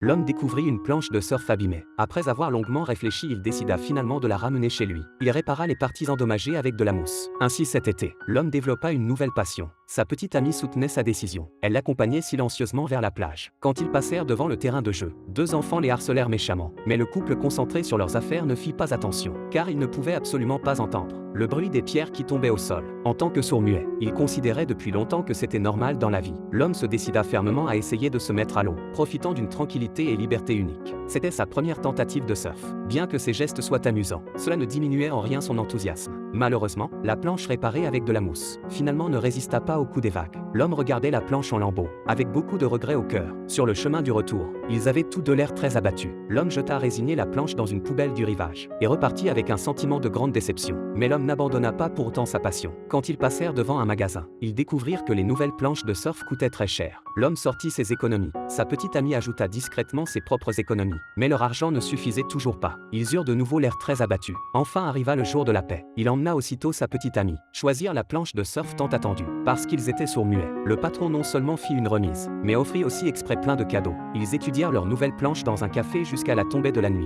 L'homme découvrit une planche de surf abîmée. Après avoir longuement réfléchi, il décida finalement de la ramener chez lui. Il répara les parties endommagées avec de la mousse. Ainsi cet été, l'homme développa une nouvelle passion. Sa petite amie soutenait sa décision. Elle l'accompagnait silencieusement vers la plage. Quand ils passèrent devant le terrain de jeu, deux enfants les harcelèrent méchamment. Mais le couple concentré sur leurs affaires ne fit pas attention, car il ne pouvait absolument pas entendre le bruit des pierres qui tombaient au sol. En tant que sourd-muet, il considérait depuis longtemps que c'était normal dans la vie. L'homme se décida fermement à essayer de se mettre à l'eau, profitant d'une tranquillité et liberté unique. C'était sa première tentative de surf. Bien que ses gestes soient amusants, cela ne diminuait en rien son enthousiasme. Malheureusement, la planche réparée avec de la mousse, finalement ne résista pas au coup des vagues. L'homme regardait la planche en lambeaux, avec beaucoup de regret au cœur. Sur le chemin du retour, ils avaient tous deux l'air très abattus. L'homme jeta résigné la planche dans une poubelle du rivage, et repartit avec un sentiment de grande déception. Mais l'homme n'abandonna pas pour autant sa passion. Quand ils passèrent devant un magasin, ils découvrirent que les nouvelles planches de surf coûtaient très cher. L'homme sortit ses économies. Sa petite amie ajouta discrètement ses propres économies. Mais leur argent ne suffisait toujours pas. Ils eurent de nouveau l'air très abattus. Enfin arriva le jour de la paix. Il emmena aussitôt sa petite amie choisir la planche de surf tant attendue. Parce qu'ils étaient sourds-muets, le patron non seulement fit une remise, mais offrit aussi exprès plein de cadeaux. Ils étudièrent leur nouvelle planche dans un café jusqu'à la tombée de la nuit.